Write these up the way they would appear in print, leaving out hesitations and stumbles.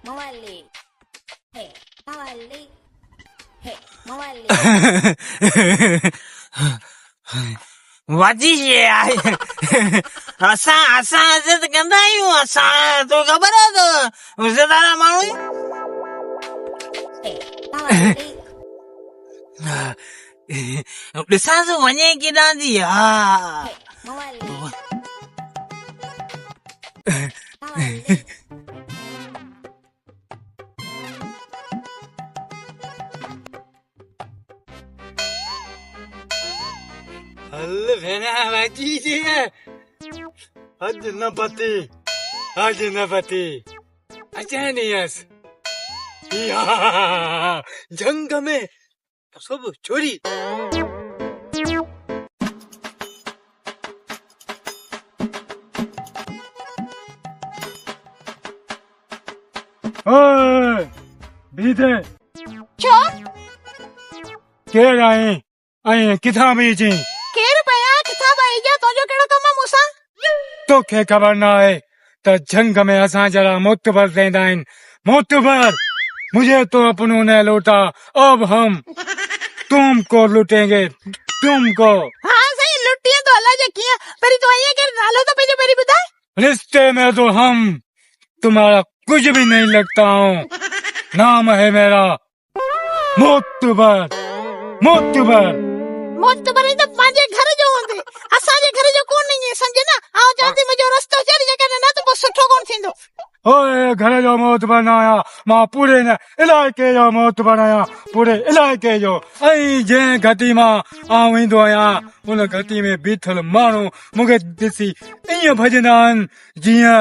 Mawali. Hey, Mawali. Hey, Mawali. વાજી છે અસા અસા હશે તો ગંધાયું અસા તો ખબર હે તો ઉસે તારા માણું Hey, Mawali. ડિસા તો વને કીધા દી હા Hey, Mawali. Mawali. હલ ભેના વાજી છે હજ ન પતિ અચાનિયસ યા જંગ में सब चोरी ओए बीते छो केर आई किथा बीजी केर पया किथा भाई जा तो जो केड़ो कम मूसा तोखे खबर ना है तो जंग में असां जरा मोतबर रहंदा आहिनि मोतबर मुझे तो अपनों ने लूटा अब हम तुमको लूटेंगे तुमको हां सही लुटिया तो अल्लाह जे किया परी तो आइए के नालो तो पेजे परी बता रिश्ते में तो हम तुम्हारा कुछ भी नहीं लगता हूँ नाम है मेरा मोतबर मोतबर मोत तो परी तो माजे घर जो होंदे असा जे घर जो कोन नहीं है समझे ना आओ जाती मुझे रस्तो चढ़ जे के ना तो बस सुठो कोन थिंदो ओए घर जो मोतबर न आया मां पूरे न इलाइके जो मोतबर आया पूरे इलाइके जो ऐं जंहिं घटी मां आऊं ईंदो आहियां उन घटी में बीठल माण्हू मूंखे ॾिसी ईअं भॼंदा आहिनि जीअं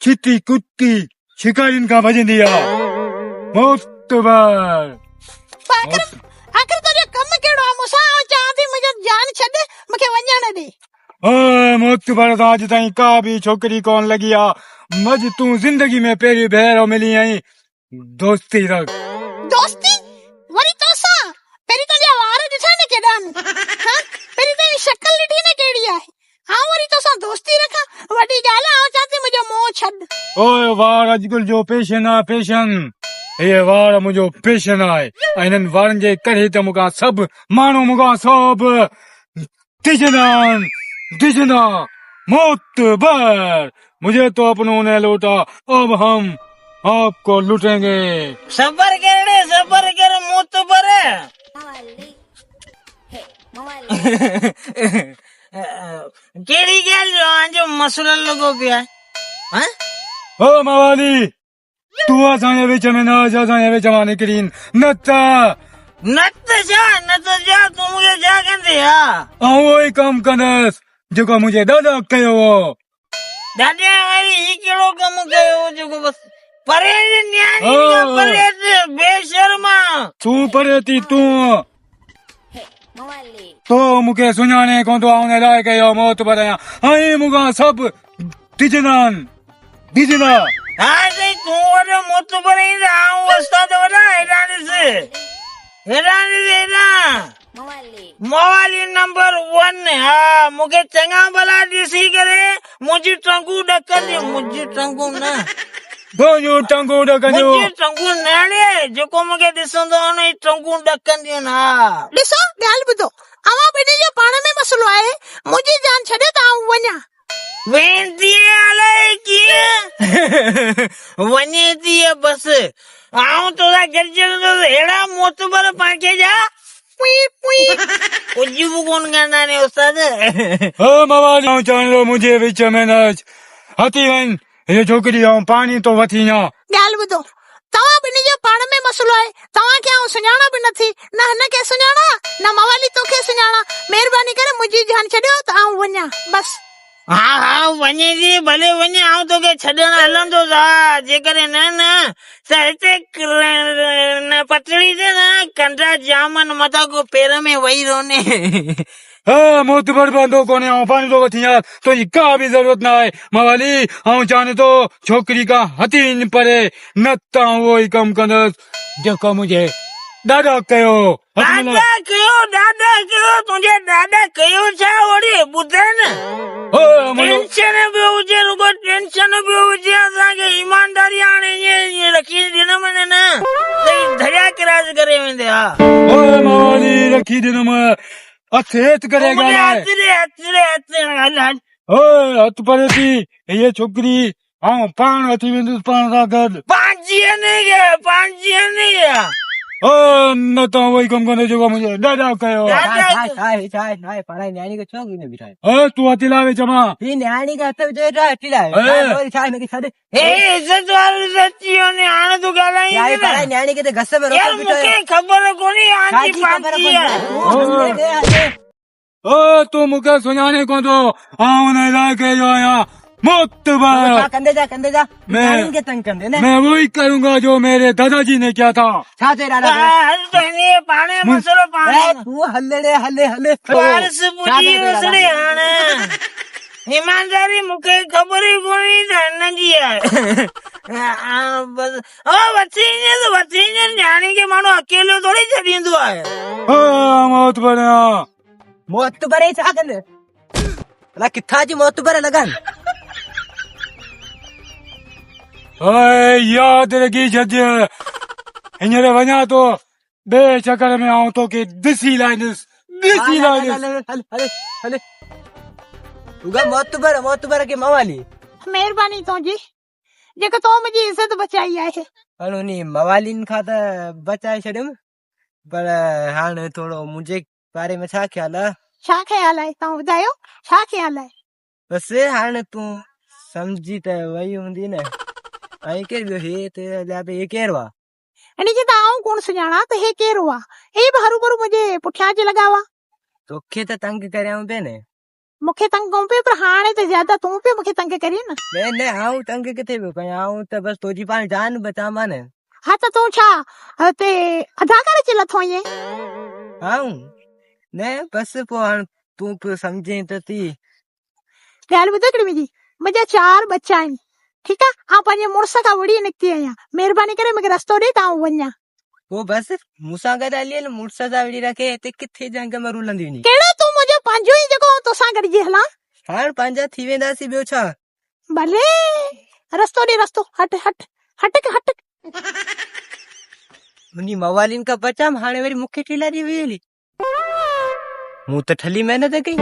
छिती कुती शिकारियुनि खां भॼंदी आहे मोतबर आखिर तो जो कम केड़ो मूसा आओ चाहती मुझे जान छदे मके वञण दे ओए मोतबर तो अॼु ताईं का बि छोकिरी कोन लॻी आहे मज तूं ज़िंदगी में पहिरीं भेरो मिली आहीं दोस्ती रख दोस्ती वरी तो सा पेरी तो जा वार दिठा ने केडान हां पेरी तो शक्ल ॾिठी ने केड़ी आहे हां वरी तो सा दोस्ती रखा वडी गाल आओ चाहती मुझे मोह छड ओए वार अॼुकल्ह जो पेशन आहे पेशन हे वार मुंहिंजो पेशन आहे ऐं हिननि वारनि जे करे त मूंखां सभु माण्हू मूंखां सभु दिजना मोतबर मुझे तो अपनों ने लूटा अब हम आपको लूटेंगे સબર કરે મોત પર Mawali. Hey, Mawali. કેડી ગેલ જો આજો મસલો લગો ગયા હા ओ मवाली तू असांजे विच में न अच असांजे विच मां निकिरी न त નત જા તું મુજે જા કંદે હા आउं उहो ई कमु कंदसि जेको मुंहिंजे दादा कयो हो દાદા વાળી ઈ કેળો કમ કયો જેકો બસ પરે ન્યાની Oh. પરે બેશર્મા तूं परे थी तूं Hey, Mawali. तो मूंखे सुञाणे कोन थो आउं अलाए कयो मौत पर आहियां ऐं मूंखां सभु दिजंदा હા તે તું વડે મોત પર આઉં વસ્તા તો વડા હેરાની Mawali. મોવાલી નંબર 1 હા મુકે ચંગા ભલા ડીસી કરે મુજી ટંગુ ડકંદી મુજી ટંગુ ના दोजो टंगो डकजो मुजी टंगु नाले जेको मुके दिसंदो न टंगु डकंदी ना दिसो गाल बुदो आवा बेटे जो पाण में मसलो आहे मुझी जान छडे ता आऊं वञा वेंदी आले की वने दी बस आऊं तो गरजन तो हेड़ा मोतबर पाके जा पुई पुई उजीबु कोन गाना ने उस्ताद ओ मवाली आउं चवंदो मुंहिंजे विच में न अच हथी वञ हे छोकिरी आउं पाणी तो वठी अञा गाल बुदो तवा बिनी जो पाण में मसलो आहे तवा के आऊं सुञाणा भी नथी न हन के सुञाणा न मवाली तोखे सुञाणा मेहरबानी करे मुझी जान छडियो त आऊं वञा बस हाँ वने दी भले वने आऊं तो के छडण हलंदो जा जेकर न सहते न पटड़ी दे ना कंडा जामन मता को पैर में वही रोने हाँ मोतबर बंदो कोने आउं पाणी तो वठी अञा तुंहिंजी का बि ज़रूरत न आहे मवाली आउं चाहे तो छोकिरी खां हथी न परे न त आउं उहो ई कमु कंदसि जेको मुंहिंजे दादा कयो हथ मिलाए। दादा कयो तुंहिंजे दादा कयो छा वरी ॿुधाए न ओ मुंहिंजो टेंशन पियो हुजे रुगो टेंशन पियो हुजे असांखे ईमानदारी हाणे ईअं रखी करे वेंदे हा ओए मावाली रखी दिन में अथेत करेगा मुझे ना हथ हल हल ओए हथ परे थी ये छोकरी हाँ पान अथी वेंदुस पान सा गद पांचिया नहीं गया पांचिया नहीं गया ओ न तो वही कम करने जो मुझे दादा कहो चाय पढ़ाई न्याणी का चौक ने बिठाए ए तू अति लावे जमा ये न्याणी का तो जो रहा टिला ए। चाय में छड़े ए इज्जत वाली सच्चियों ने आने तो गाला ही चाय नहीं पढ़ाई न्याणी के तो गस्से में यार रोक मुझे खबर कोनी आंटी पांचिया ओ तू मुके सुनाने को तो आओ नहीं लाके जो यहाँ मुत्तबर कंधे जा मैं- न्याणी के तंग कंधे ने मैं वही करूंगा जो मेरे दादाजी ने किया था छा तेरा हल बहनी पाने मसलो पाने तू हल्ले पारस बुझी उसने आने ईमानदारी मुके खबर ही कोनी धन किया बस ओ वसीने न्याणी के मानो अकेले थोड़ी छड़ींदो है ओ मुत्तबर मौत बरे छा कंधे ला किथा जी मौत बरे लगन ओए याद रखी जज हिंजर वञा तो बे चक्कर में आऊं तो के दिसी लाइनस हले उगा मौत बर के मवाली महिरबानी तो जी जेको तो मुंहिंजी इज़त बचाई आहे उनी मवालिन खां त बचाए छॾियमि पर हाणे थोरो मुंहिंजे बारे में छा ख्याल आहे छा ख़्याल आहे तव्हां ॿुधायो छा ख़्याल आहे बसि हाणे तूं सम्झी त वई हूंदी न ऐं केरु ॿियो हे ते हे केरु आहे इन खे त आऊं कोन सुञाणा त हे केरु आहे हे बि हरू भरू मुंहिंजे पुठियां जे लॻा हुआ तोखे त तंग करियाऊं पिए न मूंखे तंग कयूं पियो पर हाणे त ज्यादा तूं पियो मूंखे तंग करीं न न आऊं तंग किथे पियो कयां आऊं त बसि तुंहिंजी पाण जान बचावां न हा त तूं छा हिते अदाकार अची लथो ईअं आऊं न बसि पोइ हाणे तूं पियो सम्झे त थी ॻाल्हि ॿुधो हिकिड़ी मुंहिंजा 4 बच्चा आहिनि ठीकु आहे आउं पंहिंजे मुड़ुस खां वड़ी निकिती आहियां महिरबानी करे मूंखे रस्तो ॾे त आउं वञा पोइ बसि मूंसां गॾु हली हल मुड़ुस सां विड़ी रखे हिते किथे जंग में रुलंदी वञी कहिड़ो तूं मुंहिंजो पंहिंजो ई जेको तोसां गॾिजी हलां हाणे पंहिंजा थी वेंदासीं ॿियो छा भले रस्तो ॾे रस्तो हट हट हट हट मुंहिंजी मवालिन खां बचाम हाणे वरी मूंखे ठेला ॾी वई हली मूं त ठली महिनत कई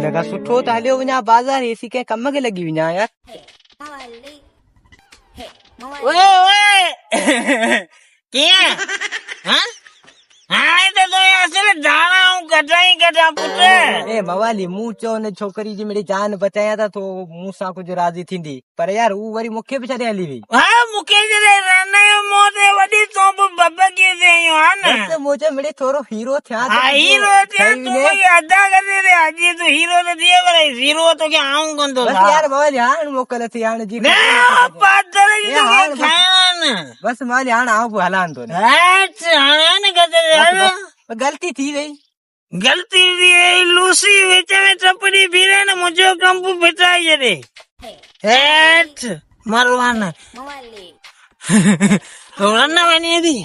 लॻा सुठो त हलियो वञा बाज़ार एसी कंहिं कम खे लॻी वञा यार Mawali. Hey, ओए ओए कीअं हाँ हाणे त तो असुल दाणा ऐं कटाई कटा पुट ए मवाली मूं चयो न छोकिरी जी मिड़ी जान बचाया त तो मूंसां कुझु राज़ी थींदी पर यार हू वरी मूंखे बि छॾे हली वई हा मूंखे जॾहिं रन जो मोह ते वॾी तोप बबकी थियूं हा न बसि मुंहिंजे मिड़ी थोरो हीरो थिया हा हीरो थिया तूं कोई अदा करे रे अॼु तूं हीरो त थिए पर हीरो तोखे आऊं कंदो बसि यार मवाली हाणे मोकल थी हाणे जी न पातर जी या हाणे तोखे खाइणा न बसि मवाली हाणे आऊं बि हलां थो न हट हाणे न गदर ग़लती थी वई गलती थी वई लूसी विच में टपड़ी फिरे न मुंहिंजो कमु फिटाए छॾे हेठ मरवान Mawali. रन वञे थी